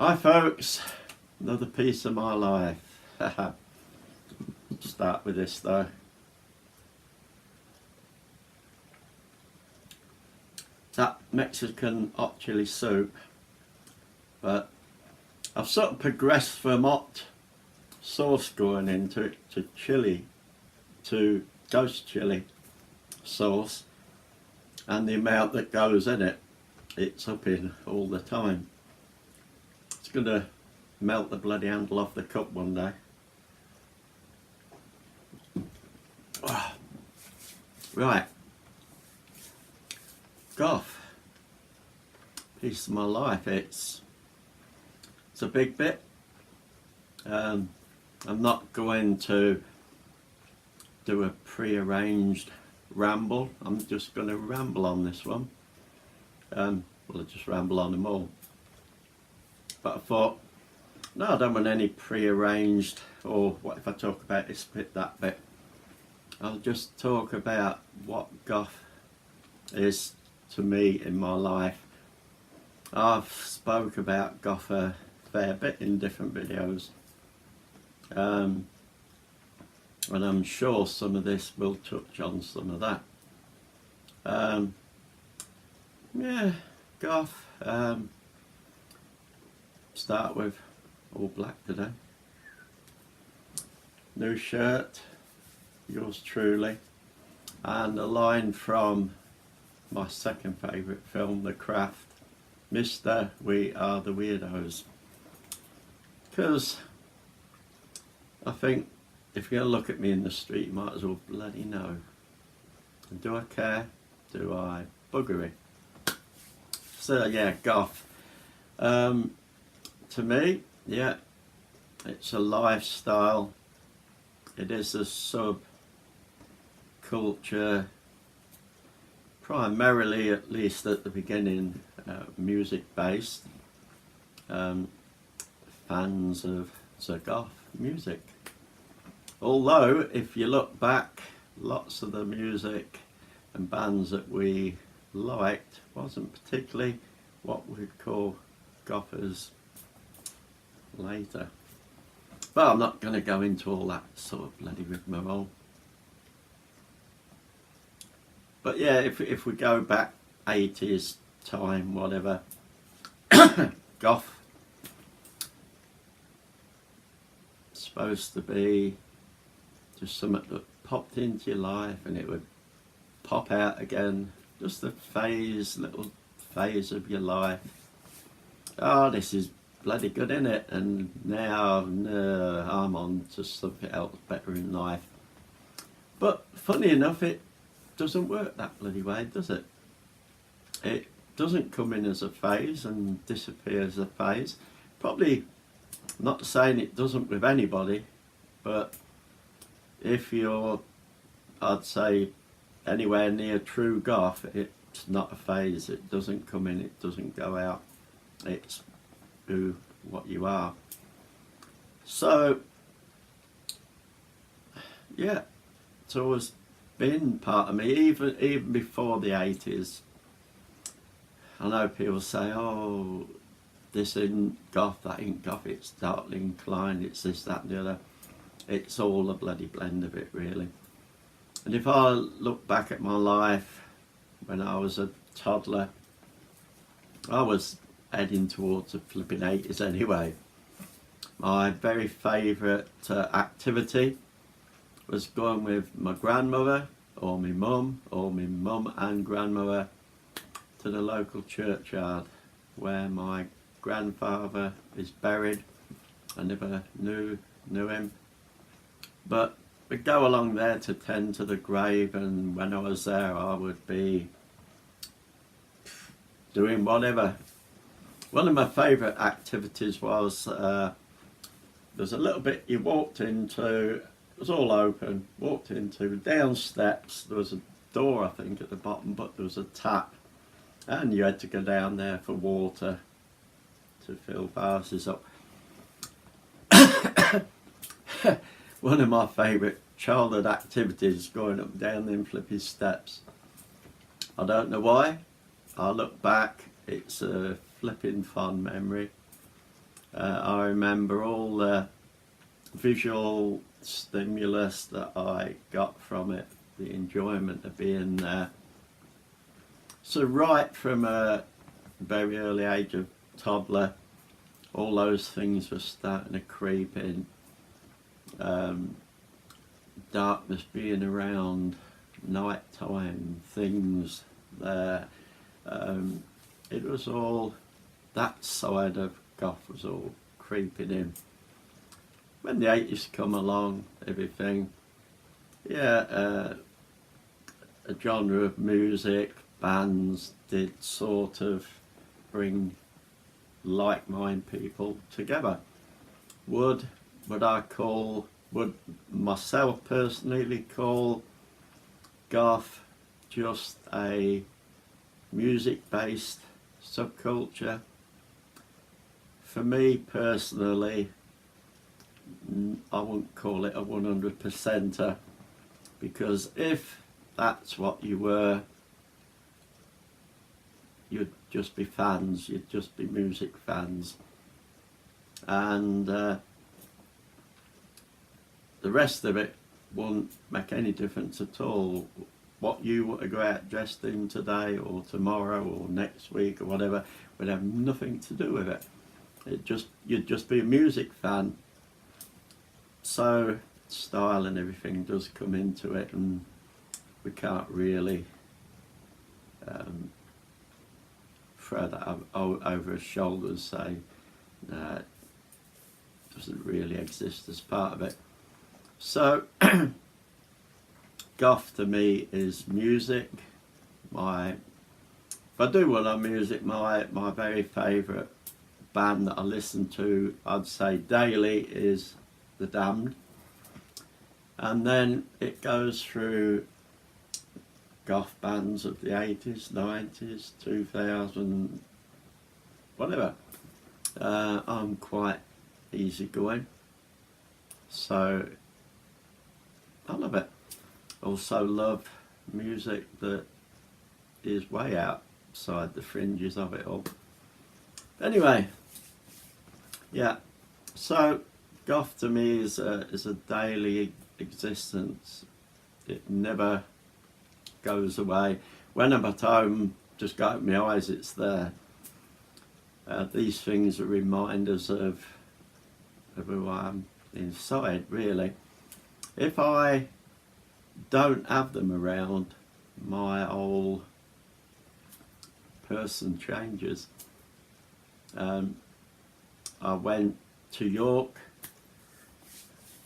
Hi folks, another piece of my life. Start with this though. That Mexican hot chili soup, but I've sort of progressed from hot sauce going into it to chili, to ghost chili sauce, and the amount that goes in it, it's up in all the time. It's gonna melt the bloody handle off the cup one day. Oh. Right, Goth, piece of my life. It's a big bit. I'm not going to do a pre-arranged ramble. I'm just going to ramble on this one. Well, I'll just ramble on them all. But I thought, no, I don't want any pre-arranged, or what if I talk about this bit, that bit. I'll just talk about what Goth is to me in my life. I've spoke about Goth a fair bit in different videos. And I'm sure some of this will touch on some of that. Yeah, Goth. Start with all black today. New shirt, yours truly, and a line from my second favourite film, The Craft, Mr. We Are the Weirdos. Because I think if you're going to look at me in the street, you might as well bloody know. And do I care? Do I? Buggery. So yeah, Goth. To me, yeah, it's a lifestyle. It is a subculture, primarily, at least at the beginning, music based. Fans of the Goth music. Although, if you look back, lots of the music and bands that we liked wasn't particularly what we'd call Gothers later. But I'm not going to go into all that sort of bloody rigmarole. But yeah, if we go back 80s time, whatever, Goth supposed to be just something that popped into your life and it would pop out again. Just a phase, little phase of your life. Oh, this is bloody good, innit? And now I'm on to something else better in life. But funny enough, it doesn't work that bloody way, does it? It doesn't come in as a phase and disappear as a phase. Probably not saying it doesn't with anybody, but if you're, I'd say, anywhere near true Goth, it's not a phase. It doesn't come in, it doesn't go out. It's who, what you are. So yeah, it's always been part of me, even before the 80s. I know people say, oh, this isn't Goth, that ain't Goth, it's darkly inclined, it's this, that and the other. It's all a bloody blend of it, really. And if I look back at my life when I was a toddler, I was heading towards the flipping 80s anyway. My very favourite activity was going with my grandmother or my mum and grandmother to the local churchyard where my grandfather is buried. I never knew him, but we'd go along there to tend to the grave, and when I was there I would be doing whatever. One of my favourite activities was there's a little bit you walked into, it was all open, walked into, down steps, there was a door I think at the bottom, but there was a tap, and you had to go down there for water to fill vases up. One of my favourite childhood activities, going up and down them flippy steps. I don't know why. I look back, it's a flipping fond memory. I remember all the visual stimulus that I got from it, the enjoyment of being there. So right from a very early age of toddler, all those things were starting to creep in. Darkness being around, night time, things there. It was all, that side of goth was all creeping in. When the 80s come along, everything, a genre of music, bands did sort of bring like-minded people together. Would myself personally call goth just a music-based subculture? For me personally, I wouldn't call it a 100%er, because if that's what you were, you'd just be fans, you'd just be music fans, and the rest of it won't make any difference at all. What you want to go out dressed in today or tomorrow or next week or whatever would have nothing to do with it. You'd just be a music fan. So style and everything does come into it, and we can't really throw that over our shoulders, say it doesn't really exist as part of it. So goth to me is music. If I do want our music, my very favourite band that I listen to, I'd say daily, is The Damned, and then it goes through goth bands of the 80s, 90s, 2000, whatever. I'm quite easygoing, so I love it. Also love music that is way outside the fringes of it all. Anyway, yeah, so goth to me is a daily existence. It never goes away. When I'm at home, just go open my eyes, it's there. These things are reminders of who I am inside, really. If I don't have them around, my whole person changes. I went to York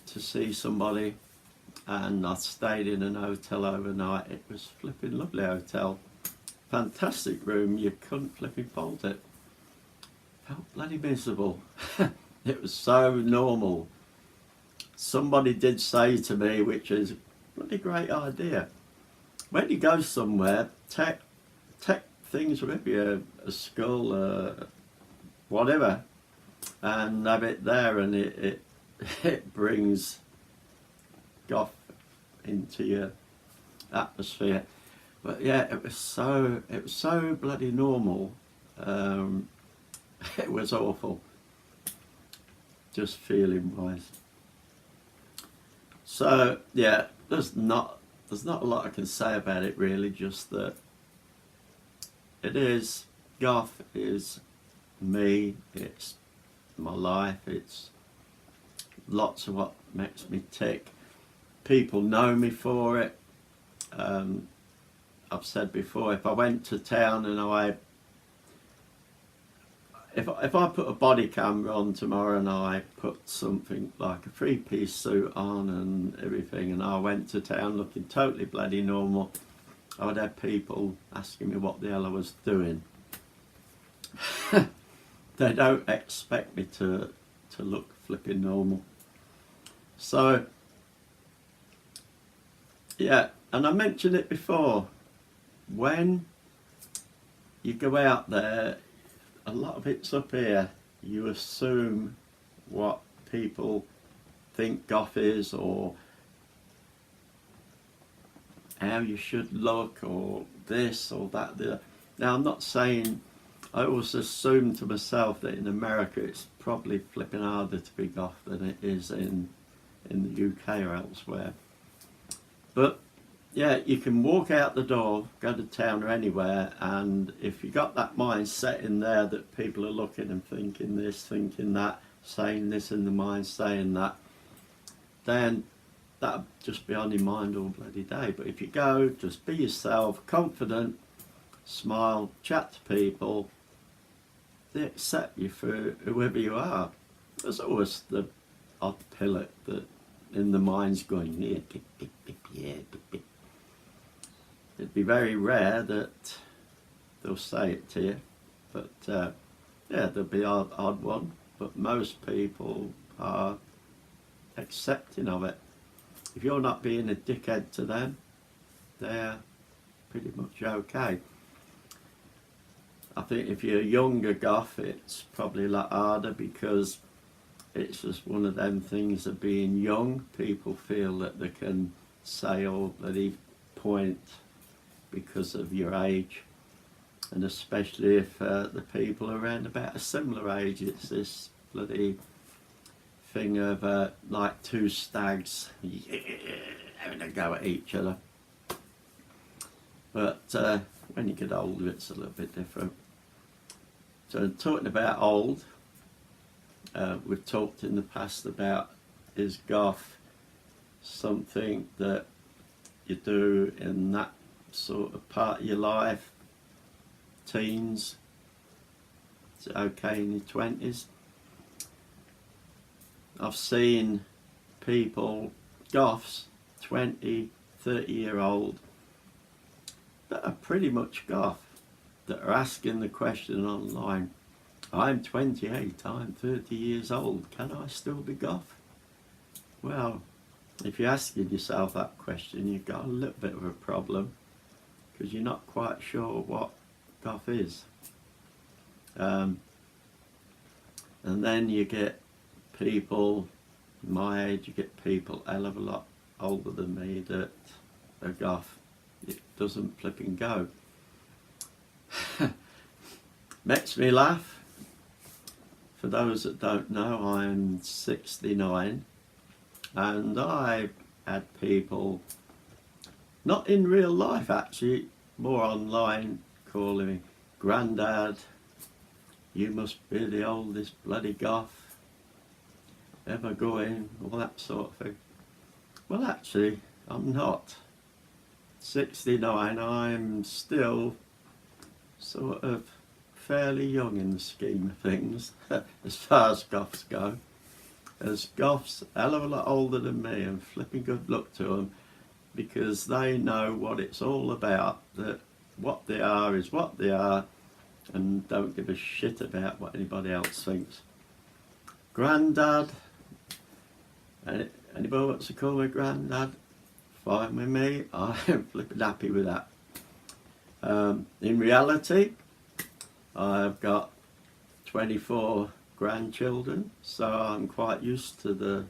to see somebody, and I stayed in an hotel overnight. It was a flipping lovely hotel, fantastic room, you couldn't flipping fault it. Felt bloody miserable. It was so normal. Somebody did say to me, which is a bloody great idea, when you go somewhere, take things with you, a skull, whatever, and have it there, and it brings goth into your atmosphere. But yeah, it was so bloody normal. It was awful, just feeling wise. So yeah, there's not a lot I can say about it really, just that goth is me, it's my life, it's lots of what makes me tick. People know me for it. I've said before, if I went to town and if I put a body camera on tomorrow and I put something like a three-piece suit on and everything, and I went to town looking totally bloody normal, I would have people asking me what the hell I was doing. They don't expect me to look flipping normal. So yeah, and I mentioned it before, when you go out there, a lot of it's up here. You assume what people think goth is, or how you should look, or this or that. Now I'm not saying I always assume to myself that in America it's probably flipping harder to be goth than it is in the UK or elsewhere. But yeah, you can walk out the door, go to town or anywhere, and if you got that mindset in there that people are looking and thinking this, thinking that, saying this in the mind, saying that, then that'll just be on your mind all bloody day. But if you go, just be yourself, confident, smile, chat to people, they accept you for whoever you are. There's always the odd pillock that in the mind's going, yeah, yeah. It'd be very rare that they'll say it to you, but yeah, there'll be odd one, but most people are accepting of it. If you're not being a dickhead to them, they're pretty much okay. I think if you're a younger goth, it's probably a lot harder because it's just one of them things of being young. People feel that they can say all bloody point because of your age, and especially if the people around about a similar age, it's this bloody thing of like two stags having a go at each other. But when you get older, it's a little bit different. So talking about old, we've talked in the past about, is goth something that you do in that sort of part of your life, teens, is it okay in your 20s? I've seen people, goths, 20, 30-year-old, that are pretty much goth, that are asking the question online, I'm 28, I'm 30 years old, can I still be goth? Well, if you're asking yourself that question, you've got a little bit of a problem, because you're not quite sure what goth is. And then you get people my age, you get people a hell of a lot older than me that are goth. It doesn't flip and go. Makes me laugh. For those that don't know, I'm 69, and I had people, not in real life actually, more online, calling me Grandad, you must be the oldest bloody goth ever going, all that sort of thing. Well, actually, I'm not. 69, I'm still sort of fairly young in the scheme of things, as far as goths go. As goths, a hell of a lot older than me, and flipping good luck to them, because they know what it's all about, that what they are is what they are, and don't give a shit about what anybody else thinks. Grandad, anybody wants to call me Grandad, fine with me, I'm flipping happy with that. In reality, I've got 24 grandchildren, so I'm quite used to the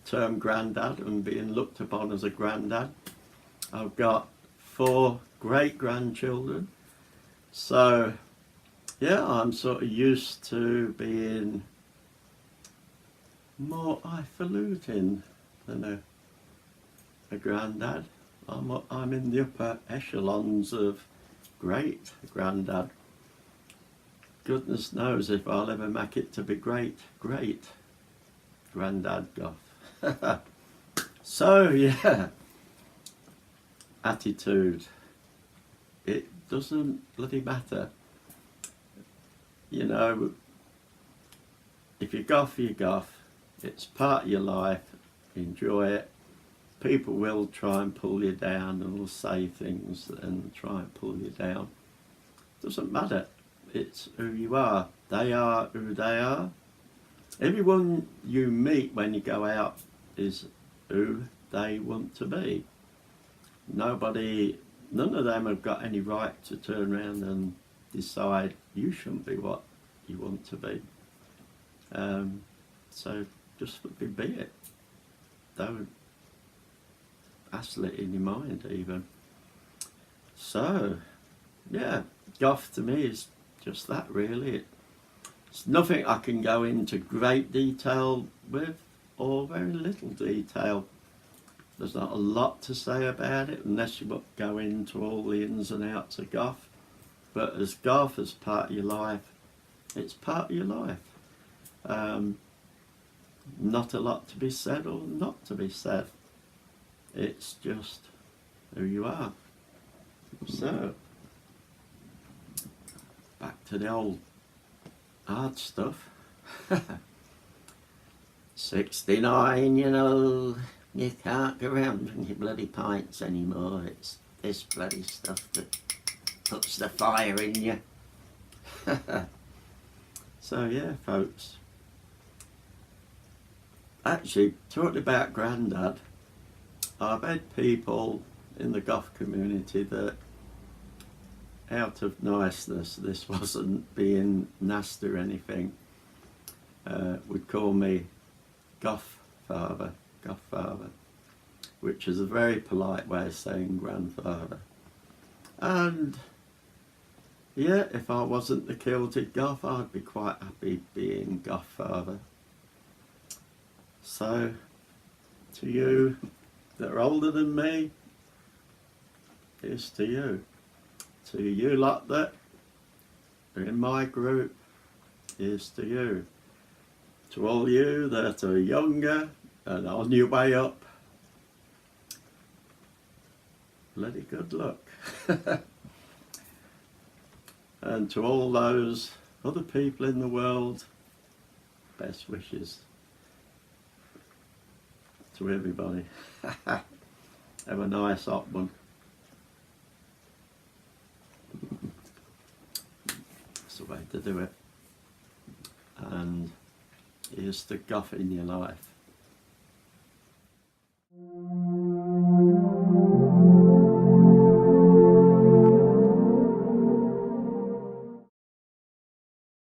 term Grandad and being looked upon as a Grandad. I've got 4 great-grandchildren, so yeah, I'm sort of used to being more highfalutin than a Grandad. I'm in the upper echelons of great Grandad. Goodness knows if I'll ever make it to be great Grandad goth. So yeah, attitude, it doesn't bloody matter. You know, if you're goth, you're goth. It's part of your life, enjoy it. People will try and pull you down and will say things and try and pull you down. Doesn't matter. It's who you are. They are who they are. Everyone you meet when you go out is who they want to be. None of them have got any right to turn around and decide you shouldn't be what you want to be. So just be it. Don't hassle it in your mind even. So yeah, goth to me is just that really. It's nothing I can go into great detail with, or very little detail. There's not a lot to say about it unless you go into all the ins and outs of Goth. But as Goth as part of your life, it's part of your life. Not a lot to be said or not to be said. It's just who you are. So, back to the old hard stuff. 69, you know, you can't go around drinking bloody pints anymore. It's this bloody stuff that puts the fire in you. So yeah, folks. Actually, talking about Grandad, I've had people in the Goth community that, out of niceness, this wasn't being nasty or anything, would call me Goth Father, which is a very polite way of saying grandfather. And yeah, if I wasn't the kilted Goth, I'd be quite happy being Goth Father. So, to you that are older than me, here's to you. To you lot that are in my group, here's to you. To all you that are younger and on your way up, bloody good luck. And to all those other people in the world, best wishes. To everybody. Have a nice hot one. That's the way to do it. And here's to Goth in your life.